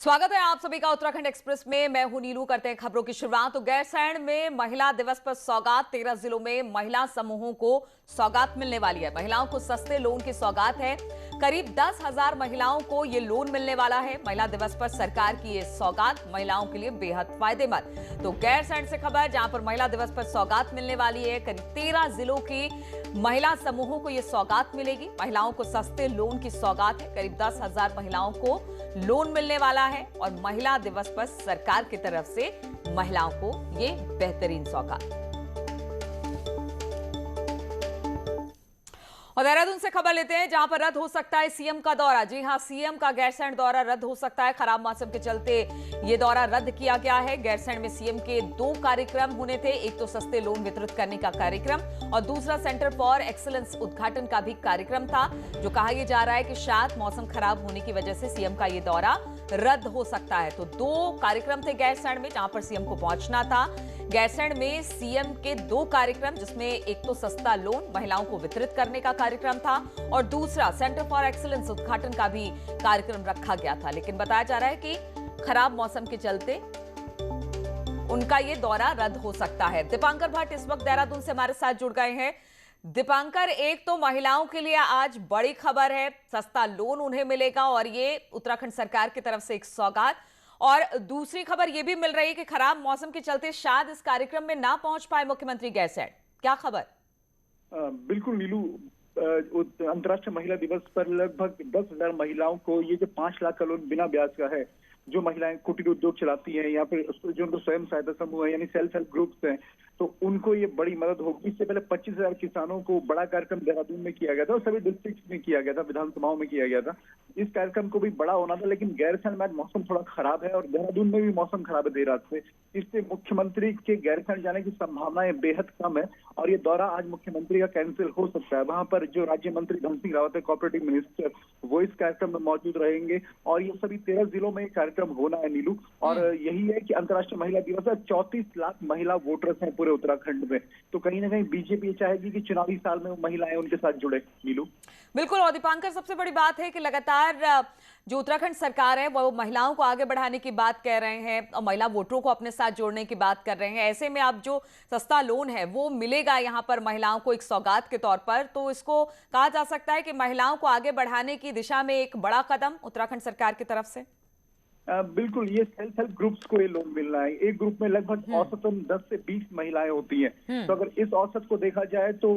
स्वागत है आप सभी का उत्तराखंड एक्सप्रेस में। मैं हूं नीलू। करते हैं खबरों की शुरुआत। तो गैरसैंण में महिला दिवस पर सौगात। 13 जिलों में महिला समूहों को सौगात मिलने वाली है। महिलाओं को सस्ते लोन की सौगात है। करीब 10,000 महिलाओं को ये लोन मिलने वाला है। महिला दिवस पर सरकार की ये सौगात महिलाओं के लिए बेहद फायदेमंद। तो गैरसैंण से खबर, जहां पर महिला दिवस पर सौगात मिलने वाली है। करीब 13 जिलों की महिला समूहों को यह सौगात मिलेगी। महिलाओं को सस्ते लोन की सौगात है। करीब 10,000 महिलाओं को लोन मिलने वाला है और महिला दिवस पर सरकार की तरफ से महिलाओं को ये बेहतरीन सौगात। और देहरादून से खबर लेते हैं, जहां पर रद्द हो सकता है सीएम का दौरा। जी हां, सीएम का गैरसैंण दौरा रद्द हो सकता है। खराब मौसम के चलते ये दौरा रद्द किया गया है। गैरसैंण में सीएम के 2 कार्यक्रम होने थे। एक तो सस्ते लोन वितरित करने का कार्यक्रम और दूसरा सेंटर फॉर एक्सीलेंस उद्घाटन का भी कार्यक्रम था, जो कहा यह जा रहा है कि शायद मौसम खराब होने की वजह से सीएम का ये दौरा रद्द हो सकता है। तो 2 कार्यक्रम थे गैरसैंण में, जहां पर सीएम को पहुंचना था। गैरसैंण में सीएम के 2 कार्यक्रम, जिसमें एक तो सस्ता लोन महिलाओं को वितरित करने का कार्यक्रम था और दूसरा सेंटर फॉर एक्सीलेंस उद्घाटन का भी कार्यक्रम रखा गया था। लेकिन बताया जा रहा है कि खराब मौसम के चलते उनका ये दौरा रद्द हो सकता है। दीपांकर भट्ट इस वक्त देहरादून से हमारे साथ जुड़ गए हैं। दीपांकर, एक तो महिलाओं के लिए आज बड़ी खबर है, सस्ता लोन उन्हें मिलेगा और ये उत्तराखंड सरकार की तरफ से एक सौगात। और दूसरी खबर यह भी मिल रही है कि खराब मौसम के चलते शायद इस कार्यक्रम में ना पहुंच पाए मुख्यमंत्री गैरसैंण। क्या खबर? बिल्कुल नीलू, अंतर्राष्ट्रीय महिला दिवस पर लगभग 10,000 महिलाओं को ये जो 5 लाख का लोन बिना ब्याज का है, जो महिलाएं कुटीर उद्योग चलाती हैं या फिर जो उनको स्वयं सहायता समूह है यानी सेल्फ हेल्प ग्रुप्स हैं, तो उनको ये बड़ी मदद होगी। इससे पहले 25,000 किसानों को बड़ा कार्यक्रम देहरादून में किया गया था और सभी डिस्ट्रिक्ट में किया गया था, विधानसभाओं में किया गया था। इस कार्यक्रम को भी बड़ा होना था, लेकिन गैरसैंण में आज मौसम थोड़ा खराब है और देहरादून में भी मौसम खराब है देर रात से। इससे मुख्यमंत्री के गैरसैंण जाने की संभावनाएं बेहद कम है और ये दौरा आज मुख्यमंत्री का कैंसिल हो सकता है। वहां पर जो राज्य मंत्री धन सिंह रावत है, कोऑपरेटिव मिनिस्टर, वो इस कार्यक्रम में मौजूद रहेंगे और ये सभी 13 जिलों में कार्यक्रम होना है नीलू। और यही है कि अंतर्राष्ट्रीय महिला दिवस है। 34 लाख महिला वोटर्स हैं पूरे उत्तराखंड में, तो कहीं ना कहीं बीजेपी चाहेगी कि चुनावी साल में वो महिलाएं उनके साथ जुड़े। नीलू, बिल्कुल। और दीपांकर, सबसे बड़ी बात है कि लगातार जो उत्तराखंड सरकार है वो महिलाओं को आगे बढ़ाने की बात कह रहे हैं और महिला वोटरों को अपने साथ जोड़ने की बात कर रहे हैं। ऐसे में अब जो सस्ता लोन है वो मिलेगा यहाँ पर महिलाओं को एक सौगात के तौर पर, तो इसको कहा जा सकता है कि महिलाओं को आगे बढ़ाने की दिशा में एक बड़ा कदम उत्तराखंड सरकार की तरफ से। बिल्कुल, ये सेल्फ हेल्प ग्रुप्स को ये लोन मिलना है। एक ग्रुप में लगभग औसतन 10 से 20 महिलाएं होती हैं। तो अगर इस औसत को देखा जाए तो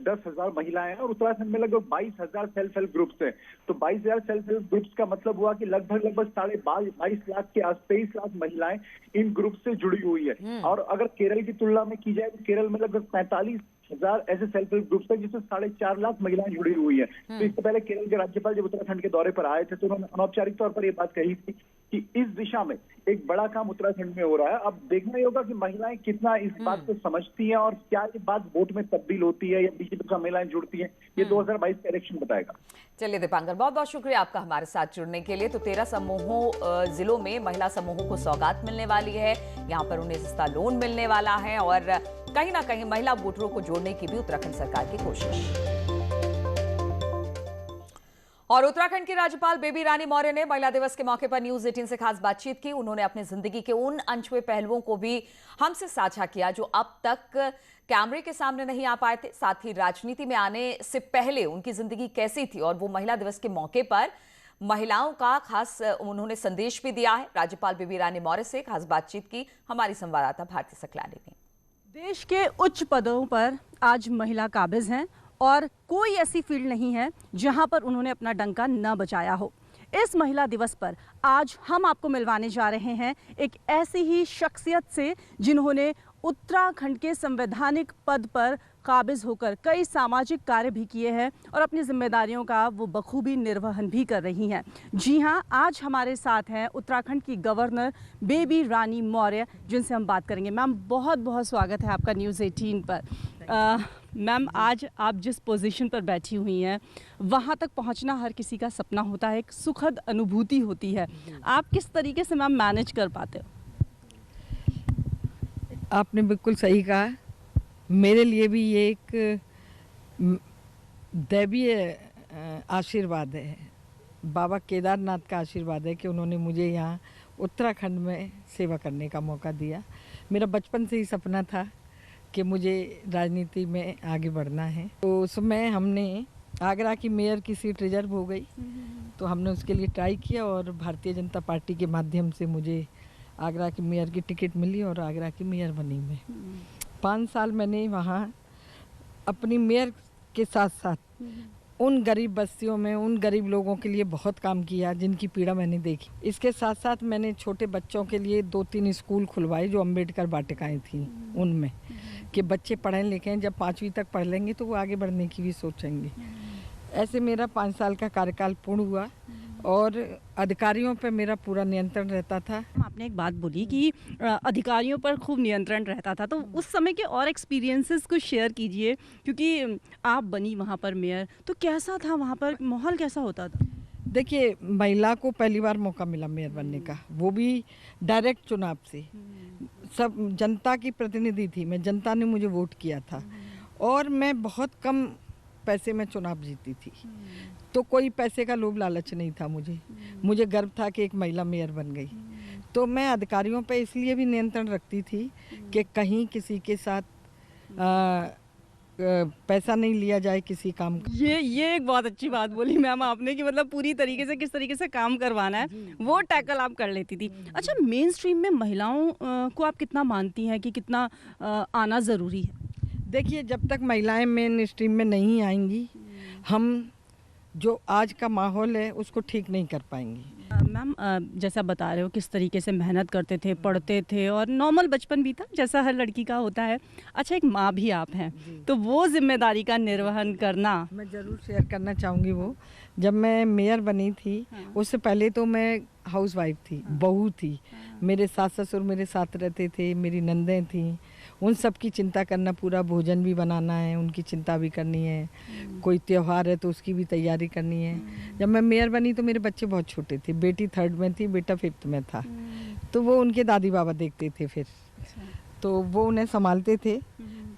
10,000 महिलाएं हैं और उत्तराखंड में लगभग 22,000 सेल्फ हेल्प ग्रुप्स हैं। तो 22,000 सेल्फ हेल्प ग्रुप्स का मतलब हुआ कि लगभग 22.5 लाख के 23 लाख महिलाएं इन ग्रुप से जुड़ी हुई है। और अगर केरल की तुलना में की जाए तो केरल में लगभग 45,000 ऐसे सेल्फ हेल्प ग्रुप्स हैं, जिसमें 4.5 लाख महिलाएं जुड़ी हुई हैं। तो इससे पहले केरल के राज्यपाल जब उत्तराखंड के दौरे पर आए थे तो उन्होंने अनौपचारिक तौर पर यह बात कही थी कि इस दिशा में एक बड़ा काम उत्तराखंड में हो रहा है। अब देखना ही होगा कि महिलाएं कितना इस बात को समझती हैं और क्या ये बात वोट में तब्दील होती है या बीजेपी का महिलाएं जुड़ती हैं, ये 2022 का इलेक्शन बताएगा। चलिए दीपांकर, बहुत बहुत शुक्रिया आपका हमारे साथ जुड़ने के लिए। तो 13 समूहों जिलों में महिला समूहों को सौगात मिलने वाली है। यहाँ पर उन्हें सस्ता लोन मिलने वाला है और कहीं ना कहीं महिला वोटरों को जोड़ने की भी उत्तराखंड सरकार की कोशिश। और उत्तराखंड की राज्यपाल बेबी रानी मौर्य ने महिला दिवस के मौके पर न्यूज 18 से खास बातचीत की। उन्होंने अपनी जिंदगी के उन अनछुए पहलुओं को भी हमसे साझा किया जो अब तक कैमरे के सामने नहीं आ पाए थे। साथ ही राजनीति में आने से पहले उनकी जिंदगी कैसी थी और वो महिला दिवस के मौके पर महिलाओं का खास उन्होंने संदेश भी दिया है। राज्यपाल बेबी रानी मौर्य से खास बातचीत की हमारी संवाददाता भारती सकलानी ने। देश के उच्च पदों पर आज महिला काबिज हैं और कोई ऐसी फील्ड नहीं है जहां पर उन्होंने अपना डंका न बजाया हो। इस महिला दिवस पर आज हम आपको मिलवाने जा रहे हैं एक ऐसी ही शख्सियत से जिन्होंने उत्तराखंड के संवैधानिक पद पर काबिज होकर कई सामाजिक कार्य भी किए हैं और अपनी जिम्मेदारियों का वो बखूबी निर्वहन भी कर रही हैं। जी हां, आज हमारे साथ हैं उत्तराखंड की गवर्नर बेबी रानी मौर्य, जिनसे हम बात करेंगे। मैम, बहुत बहुत स्वागत है आपका न्यूज़ 18 पर। मैम, आज आप जिस पोजीशन पर बैठी हुई हैं वहाँ तक पहुँचना हर किसी का सपना होता है, एक सुखद अनुभूति होती है। आप किस तरीके से मैम मैनेज कर पाते हो? आपने बिल्कुल सही कहा। मेरे लिए भी ये एक दैवीय आशीर्वाद है बाबा केदारनाथ का आशीर्वाद है कि उन्होंने मुझे यहाँ उत्तराखंड में सेवा करने का मौका दिया। मेरा बचपन से ही सपना था कि मुझे राजनीति में आगे बढ़ना है। तो उसमें हमने आगरा की मेयर की सीट रिजर्व हो गई, तो हमने उसके लिए ट्राई किया और भारतीय जनता पार्टी के माध्यम से मुझे आगरा की मेयर की टिकट मिली और आगरा की मेयर बनी मैं। 5 साल मैंने वहाँ अपनी मेयर के साथ साथ उन गरीब बस्तियों में उन गरीब लोगों के लिए बहुत काम किया जिनकी पीड़ा मैंने देखी। इसके साथ साथ मैंने छोटे बच्चों के लिए 2-3 स्कूल खुलवाए जो अम्बेडकर वाटिकाएं थी उनमें, कि बच्चे पढ़ें लिखें, जब 5वीं तक पढ़ लेंगे तो वो आगे बढ़ने की भी सोचेंगे। ऐसे मेरा 5 साल का कार्यकाल पूर्ण हुआ और अधिकारियों पर मेरा पूरा नियंत्रण रहता था। आपने एक बात बोली कि अधिकारियों पर खूब नियंत्रण रहता था, तो उस समय के और एक्सपीरियंसेस कुछ शेयर कीजिए, क्योंकि आप बनी वहाँ पर मेयर, तो कैसा था वहाँ पर, माहौल कैसा होता था? देखिए, महिला को पहली बार मौका मिला मेयर बनने का, वो भी डायरेक्ट चुनाव से। सब जनता की प्रतिनिधि थी मैं, जनता ने मुझे वोट किया था और मैं बहुत कम पैसे में चुनाव जीती थी, तो कोई पैसे का लोभ लालच नहीं था मुझे गर्व था कि एक महिला मेयर बन गई। तो मैं अधिकारियों पे इसलिए भी नियंत्रण रखती थी कि कहीं किसी के साथ पैसा नहीं लिया जाए किसी काम का। ये एक बहुत अच्छी बात बोली मैम आपने कि मतलब पूरी तरीके से किस तरीके से काम करवाना है वो टैकल आप कर लेती थी। अच्छा, मेन स्ट्रीम में महिलाओं को आप कितना मानती हैं कि कितना आना ज़रूरी है? देखिए, जब तक महिलाएं मेन स्ट्रीम में नहीं आएंगी, हम जो आज का माहौल है उसको ठीक नहीं कर पाएंगी। मैम, जैसा बता रहे हो किस तरीके से मेहनत करते थे, पढ़ते थे और नॉर्मल बचपन भी था जैसा हर लड़की का होता है। अच्छा, एक माँ भी आप हैं, तो वो जिम्मेदारी का निर्वहन करना मैं ज़रूर शेयर करना चाहूँगी। वो जब मैं मेयर बनी थी उससे पहले तो मैं हाउसवाइफ थी, बहू थी। मेरे सास ससुर मेरे साथ रहते थे, मेरी नंदें थीं, उन सब की चिंता करना, पूरा भोजन भी बनाना है, उनकी चिंता भी करनी है, कोई त्यौहार है तो उसकी भी तैयारी करनी है। जब मैं मेयर बनी तो मेरे बच्चे बहुत छोटे थे, बेटी 3rd में थी, बेटा 5th में था, तो वो उनके दादी बाबा देखते थे फिर, तो वो उन्हें संभालते थे।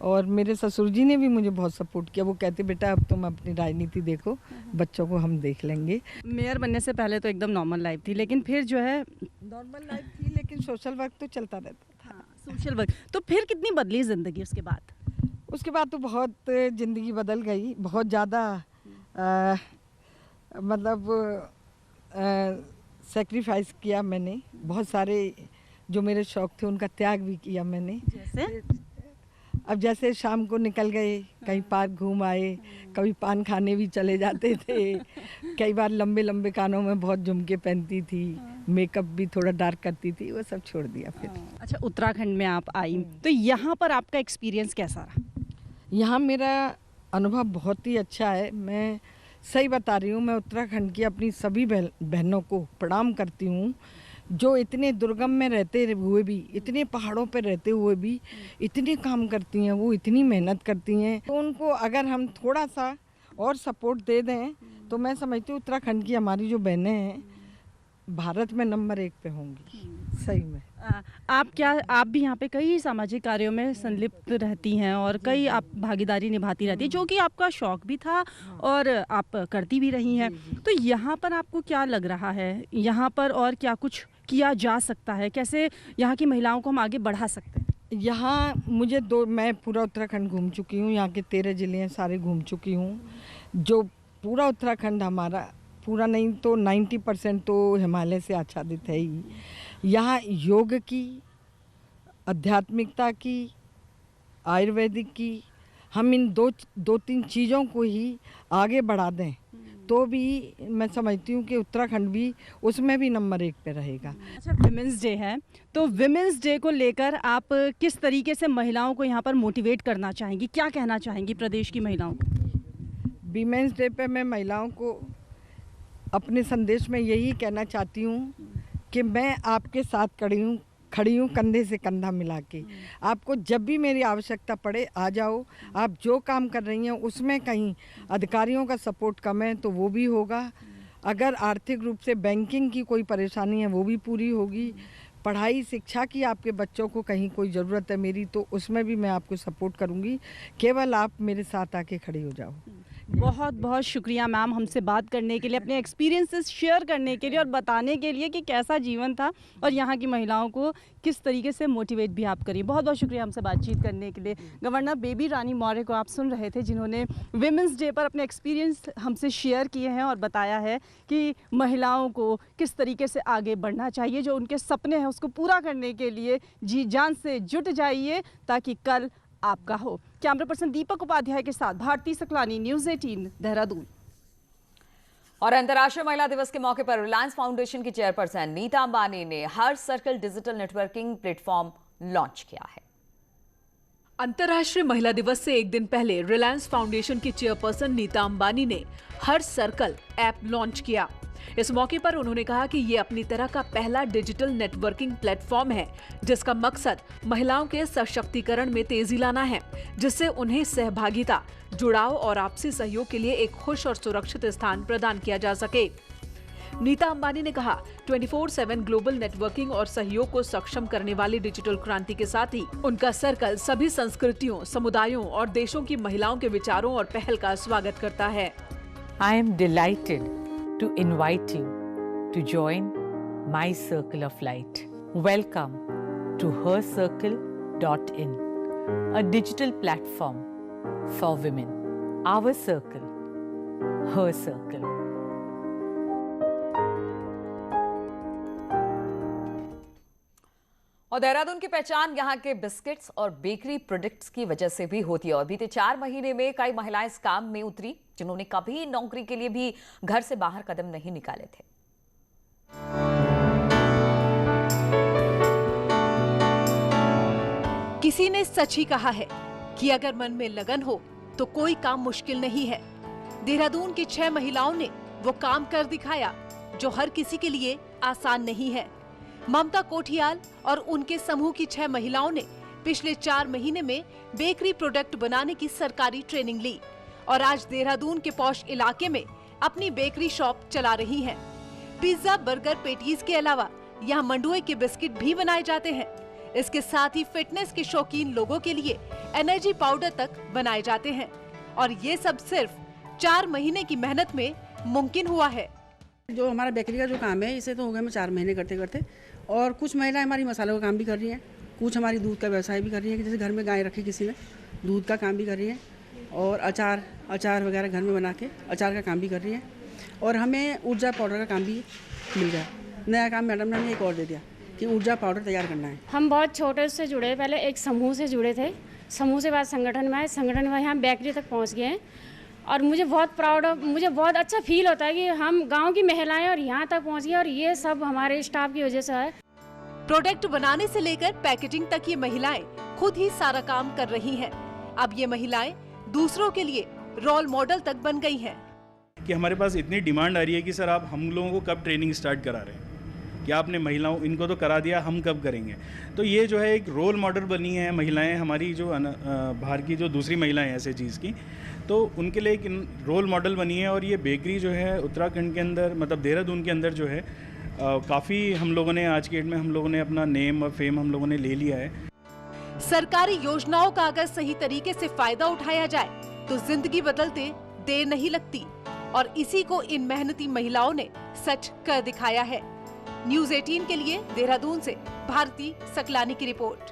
और मेरे ससुर जी ने भी मुझे बहुत सपोर्ट किया, वो कहते बेटा अब तुम अपनी राजनीति देखो, बच्चों को हम देख लेंगे। मेयर बनने से पहले तो एकदम नॉर्मल लाइफ थी, लेकिन फिर जो है नॉर्मल लाइफ थी लेकिन सोशल वर्क तो चलता रहता था। सोशल वर्क, तो फिर कितनी बदली ज़िंदगी उसके बाद? उसके बाद तो बहुत ज़िंदगी बदल गई, बहुत ज़्यादा मतलब सेक्रीफाइस किया मैंने, बहुत सारे जो मेरे शौक थे उनका त्याग भी किया मैंने। जैसे अब जैसे शाम को निकल गए, कहीं पार्क घूम आए, कभी पान खाने भी चले जाते थे, कई बार लंबे लंबे कानों में बहुत झुमके पहनती थी, मेकअप भी थोड़ा डार्क करती थी, वो सब छोड़ दिया फिर। अच्छा, उत्तराखंड में आप आई, तो यहाँ पर आपका एक्सपीरियंस कैसा रहा? यहाँ मेरा अनुभव बहुत ही अच्छा है। मैं सही बता रही हूँ, मैं उत्तराखंड की अपनी सभी बहनों को प्रणाम करती हूँ जो इतने दुर्गम में रहते हुए भी, इतने पहाड़ों पर रहते हुए भी इतने काम करती हैं, वो इतनी मेहनत करती हैं। तो उनको अगर हम थोड़ा सा और सपोर्ट दे दें तो मैं समझती हूँ उत्तराखंड की हमारी जो बहनें हैं भारत में नंबर 1 पे होंगी सही में। आप भी यहाँ पे कई सामाजिक कार्यों में संलिप्त रहती हैं और कई आप भागीदारी निभाती रहती हैं, जो कि आपका शौक भी था और आप करती भी रही हैं। तो यहाँ पर आपको क्या लग रहा है, यहाँ पर और क्या कुछ किया जा सकता है, कैसे यहाँ की महिलाओं को हम आगे बढ़ा सकते हैं? यहाँ मैं पूरा उत्तराखंड घूम चुकी हूँ, यहाँ के 13 ज़िले हैं सारे घूम चुकी हूँ। जो पूरा उत्तराखंड हमारा, पूरा नहीं तो 90% तो हिमालय से आच्छादित है ही। यहाँ योग की, आध्यात्मिकता की, आयुर्वेदिक की, हम इन दो तीन चीज़ों को ही आगे बढ़ा दें तो भी मैं समझती हूँ कि उत्तराखंड भी उसमें भी नंबर 1 पे रहेगा। अच्छा, विमेंस डे है, तो विमेंस डे को लेकर आप किस तरीके से महिलाओं को यहाँ पर मोटिवेट करना चाहेंगी, क्या कहना चाहेंगी प्रदेश की महिलाओं को? विमेंस डे पे मैं महिलाओं को अपने संदेश में यही कहना चाहती हूँ कि मैं आपके साथ खड़ी हूँ कंधे से कंधा मिला के। आपको जब भी मेरी आवश्यकता पड़े आ जाओ। आप जो काम कर रही हैं उसमें कहीं अधिकारियों का सपोर्ट कम है तो वो भी होगा। अगर आर्थिक रूप से बैंकिंग की कोई परेशानी है वो भी पूरी होगी। पढ़ाई शिक्षा की आपके बच्चों को कहीं कोई ज़रूरत है मेरी, तो उसमें भी मैं आपको सपोर्ट करूंगी। केवल आप मेरे साथ आके खड़े हो जाओ, बहुत बहुत शुक्रिया मैम, हमसे बात करने के लिए, अपने एक्सपीरियंसेस शेयर करने के लिए और बताने के लिए कि कैसा जीवन था और यहाँ की महिलाओं को किस तरीके से मोटिवेट भी आप करिए। बहुत बहुत शुक्रिया हमसे बातचीत करने के लिए। गवर्नर बेबी रानी मौर्य को आप सुन रहे थे, जिन्होंने विमेंस डे पर अपने एक्सपीरियंस हमसे शेयर किए हैं और बताया है कि महिलाओं को किस तरीके से आगे बढ़ना चाहिए, जो उनके सपने हैं उसको पूरा करने के लिए जी जान से जुट जाइए ताकि कल आपका हो। कैमरा पर्सन दीपक उपाध्याय के साथ भारती सकलानी, न्यूज़ 18 देहरादून। और अंतर्राष्ट्रीय महिला दिवस के मौके पर रिलायंस फाउंडेशन की चेयरपर्सन नीता अंबानी ने her circle digital networking platform launch किया है। अंतर्राष्ट्रीय महिला दिवस से एक दिन पहले रिलायंस फाउंडेशन की चेयरपर्सन नीता अंबानी ने हर सर्कल ऐप लॉन्च किया। इस मौके पर उन्होंने कहा कि ये अपनी तरह का पहला डिजिटल नेटवर्किंग प्लेटफॉर्म है, जिसका मकसद महिलाओं के सशक्तिकरण में तेजी लाना है, जिससे उन्हें सहभागिता, जुड़ाव और आपसी सहयोग के लिए एक खुश और सुरक्षित स्थान प्रदान किया जा सके। नीता अंबानी ने कहा, 24/7 ग्लोबल नेटवर्किंग और सहयोग को सक्षम करने वाली डिजिटल क्रांति के साथ ही उनका सर्कल सभी संस्कृतियों, समुदायों और देशों की महिलाओं के विचारों और पहल का स्वागत करता है। I am delighted to invite you to join my Circle of Light. Welcome to hercircle.in, a digital platform for women. Our circle, her circle. और देहरादून की पहचान यहाँ के बिस्किट्स और बेकरी प्रोडक्ट्स की वजह से भी होती है और बीते 4 महीने में कई महिलाएं इस काम में उतरी जिन्होंने कभी नौकरी के लिए भी घर से बाहर कदम नहीं निकाले थे। किसी ने सच ही कहा है कि अगर मन में लगन हो तो कोई काम मुश्किल नहीं है। देहरादून की 6 महिलाओं ने वो काम कर दिखाया जो हर किसी के लिए आसान नहीं है। ममता कोठियाल और उनके समूह की 6 महिलाओं ने पिछले 4 महीने में बेकरी प्रोडक्ट बनाने की सरकारी ट्रेनिंग ली और आज देहरादून के पॉश इलाके में अपनी बेकरी शॉप चला रही हैं। पिज्जा, बर्गर, पेटीज के अलावा यहाँ मंडुए के बिस्किट भी बनाए जाते हैं। इसके साथ ही फिटनेस के शौकीन लोगों के लिए एनर्जी पाउडर तक बनाए जाते हैं और ये सब सिर्फ 4 महीने की मेहनत में मुमकिन हुआ है। जो हमारा बेकरी का जो काम है इसे तो हो गया मैं 4 महीने करते करते, और कुछ महिलाएं हमारी मसालों का काम भी कर रही हैं, कुछ हमारी दूध का व्यवसाय भी कर रही हैं कि जैसे घर में गाय रखी किसी ने, दूध का काम भी कर रही हैं और अचार वगैरह घर में बना के अचार का काम भी कर रही हैं। और हमें ऊर्जा पाउडर का काम भी मिल गया। नया काम मैडम ने हमें एक और दे दिया कि ऊर्जा पाउडर तैयार करना है। हम बहुत छोटे से जुड़े, पहले एक समूह से जुड़े थे, समूह से बाद संगठन में आए, संगठन में यहाँ बेकरी तक पहुँच गए हैं और मुझे बहुत अच्छा फील होता है कि हम गांव की महिलाएं और यहाँ तक पहुँच गए और ये सब हमारे स्टाफ की वजह से है। प्रोडक्ट बनाने से लेकर पैकेजिंग तक ये महिलाएं खुद ही सारा काम कर रही हैं। अब ये महिलाएं दूसरों के लिए रोल मॉडल तक बन गई हैं। कि हमारे पास इतनी डिमांड आ रही है कि सर आप हम लोगों को कब ट्रेनिंग स्टार्ट करा रहे हैं, कि आपने महिलाओं इनको तो करा दिया, हम कब करेंगे। तो ये जो है एक रोल मॉडल बनी है महिलाएं हमारी, जो बाहर की जो दूसरी महिलाएं हैं ऐसे चीज़ की, तो उनके लिए एक रोल मॉडल बनी है। और ये बेकरी जो है उत्तराखंड के अंदर, मतलब देहरादून के अंदर जो है काफ़ी हम लोगों ने आज के डेट में हम लोगों ने अपना नेम और फेम हम लोगों ने ले लिया है। सरकारी योजनाओं का अगर सही तरीके से फायदा उठाया जाए तो जिंदगी बदलते देर नहीं लगती और इसी को इन मेहनती महिलाओं ने सच कर दिखाया है। न्यूज़ 18 के लिए देहरादून से भारती सकलानी की रिपोर्ट।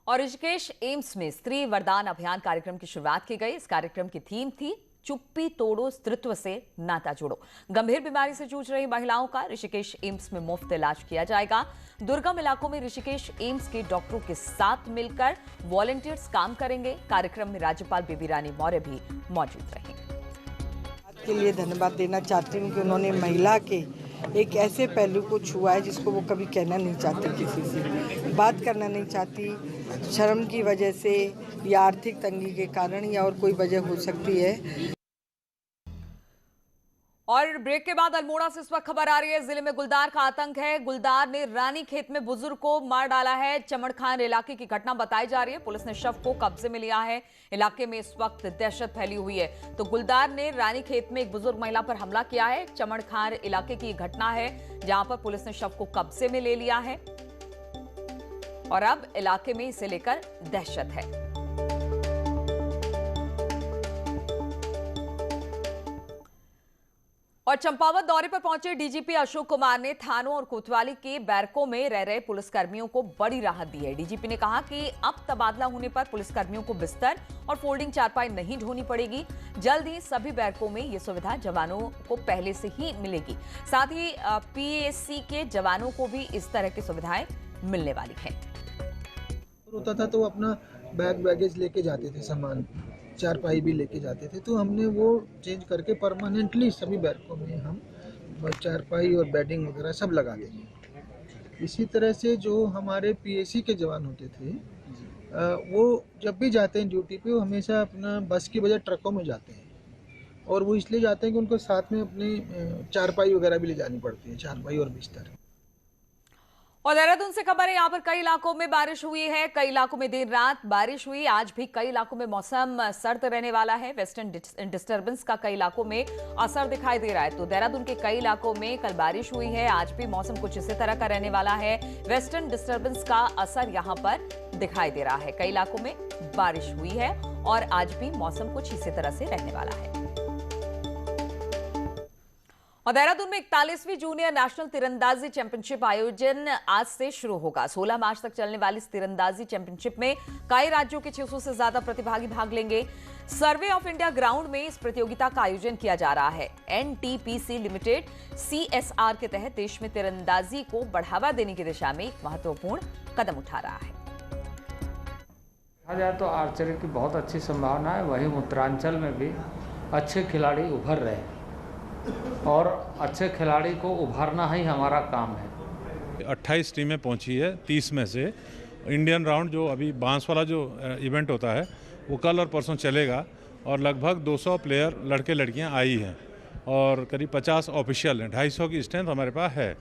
और ऋषिकेश एम्स में स्त्री वरदान अभियान कार्यक्रम की शुरुआत की गई। इस कार्यक्रम की थीम थी चुप्पी तोड़ो, स्त्रीत्व से नाता जोड़ो। गंभीर बीमारी से जूझ रही महिलाओं का ऋषिकेश एम्स में मुफ्त इलाज किया जाएगा। दुर्गम इलाकों में ऋषिकेश एम्स के डॉक्टरों के साथ मिलकर वॉलंटियर्स काम करेंगे। कार्यक्रम में राज्यपाल बेबी रानी मौर्य भी मौजूद रहेंगे। के लिए धन्यवाद देना चाहती हूँ कि उन्होंने महिला के एक ऐसे पहलू को छुआ है जिसको वो कभी कहना नहीं चाहती, किसी से बात करना नहीं चाहती, शर्म की वजह से या आर्थिक तंगी के कारण या और कोई वजह हो सकती है। और ब्रेक के बाद अल्मोड़ा से इस वक्त खबर आ रही है, जिले में गुलदार का आतंक है। गुलदार ने रानी खेत में बुजुर्ग को मार डाला है। चमड़ खान इलाके की घटना बताई जा रही है। पुलिस ने शव को कब्जे में लिया है। इलाके में इस वक्त दहशत फैली हुई है। तो गुलदार ने रानी खेत में एक बुजुर्ग महिला पर हमला किया है। चमड़ खान इलाके की घटना है जहां पर पुलिस ने शव को कब्जे में ले लिया है और अब इलाके में इसे लेकर दहशत है। और चंपावत दौरे पर पहुंचे डीजीपी अशोक कुमार ने थानों और कोतवाली के बैरकों में रह रहे पुलिसकर्मियों को बड़ी राहत दी है। डीजीपी ने कहा कि अब तबादला होने पर पुलिसकर्मियों को बिस्तर और फोल्डिंग चारपाई नहीं ढोनी पड़ेगी। जल्द ही सभी बैरकों में ये सुविधा जवानों को पहले से ही मिलेगी। साथ ही पीएसी के जवानों को भी इस तरह की सुविधाएं मिलने वाली है। होता था तो अपना बैगेज लेके जाते थे, सामान चारपाई भी लेके जाते थे, तो हमने वो चेंज करके परमानेंटली सभी बैरकों में हम चारपाई और बेडिंग वगैरह सब लगा देंगे। इसी तरह से जो हमारे पीएसी के जवान होते थे वो जब भी जाते हैं ड्यूटी पे, वो हमेशा अपना बस की बजाय ट्रकों में जाते हैं, और वो इसलिए जाते हैं कि उनको साथ में अपनी चारपाई वगैरह भी ले जानी पड़ती है, चारपाई और बिस्तर। और देहरादून से खबर है, यहाँ पर कई इलाकों में बारिश हुई है। कई इलाकों में देर रात बारिश हुई। आज भी कई इलाकों में मौसम सर्द रहने वाला है। वेस्टर्न डिस्टर्बेंस का कई इलाकों में असर दिखाई दे रहा है। तो देहरादून के कई इलाकों में कल बारिश हुई है। आज भी मौसम कुछ इसी तरह का रहने वाला है। वेस्टर्न डिस्टर्बेंस का असर यहाँ पर दिखाई दे रहा है। कई इलाकों में बारिश हुई है और आज भी मौसम कुछ इसी तरह से रहने वाला है। और देहरादून में 41वीं जूनियर नेशनल तीरंदाजी चैंपियनशिप आयोजन आज से शुरू होगा। 16 मार्च तक चलने वाली इस तीरंदाजी चैंपियनशिप में कई राज्यों के 600 से ज्यादा प्रतिभागी भाग लेंगे। सर्वे ऑफ इंडिया ग्राउंड में इस प्रतियोगिता का आयोजन किया जा रहा है। एनटीपीसी लिमिटेड CSR के तहत देश में तीरंदाजी को बढ़ावा देने की दिशा में एक महत्वपूर्ण कदम उठा रहा है। कहा जाए तो आर्चरी की बहुत अच्छी संभावना है। वहीं उत्तरांचल में भी अच्छे खिलाड़ी उभर रहे हैं और अच्छे खिलाड़ी को उभारना ही हमारा काम है। 28 टीमें पहुंची है। 30 में से इंडियन राउंड जो अभी बांस वाला जो इवेंट होता है वो कल और परसों चलेगा, और लगभग 200 प्लेयर लड़के लड़कियां आई हैं और करीब 50 ऑफिशियल हैं। 250 की स्ट्रेंथ हमारे पास है।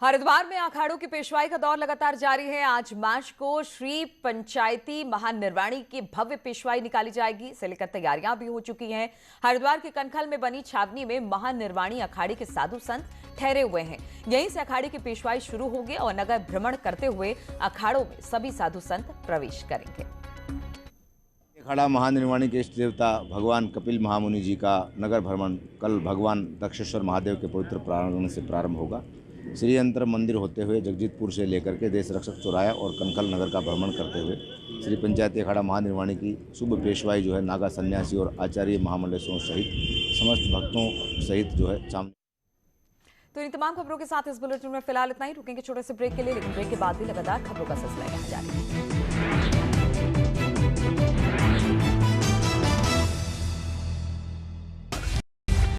हरिद्वार में अखाड़ों की पेशवाई का दौर लगातार जारी है। आज मार्च को श्री पंचायती महानिर्वाणी की भव्य पेशवाई निकाली जाएगी। इसे लेकर तैयारियां भी हो चुकी हैं। हरिद्वार के कनखल में बनी छावनी में महानिर्वाणी अखाड़े के साधु संत ठहरे हुए हैं। यहीं से अखाड़े की पेशवाई शुरू होगी और नगर भ्रमण करते हुए अखाड़ों में सभी साधु संत प्रवेश करेंगे। अखाड़ा महानिर्वाणी के इष्ट देवता भगवान कपिल महामुनि जी का नगर भ्रमण कल भगवान दक्षेश्वर महादेव के पवित्र प्रांगण से प्रारंभ होगा। श्री यंत्र मंदिर होते हुए जगजीतपुर से लेकर के देश रक्षक चौराया और कनखल नगर का भ्रमण करते हुए श्री पंचायती अखाड़ा महानिर्वाणी की शुभ पेशवाई जो है नागा सन्यासी और आचार्य महामंडलेश्वरों सहित समस्त भक्तों सहित जो है सामने। तो इन तमाम खबरों के साथ इस बुलेटिन में फिलहाल इतना ही। रुकेंगे छोटे से ब्रेक के लिए, लेकिन ब्रेक के बाद भी लगातार खबरों का सिलसिला जारी है।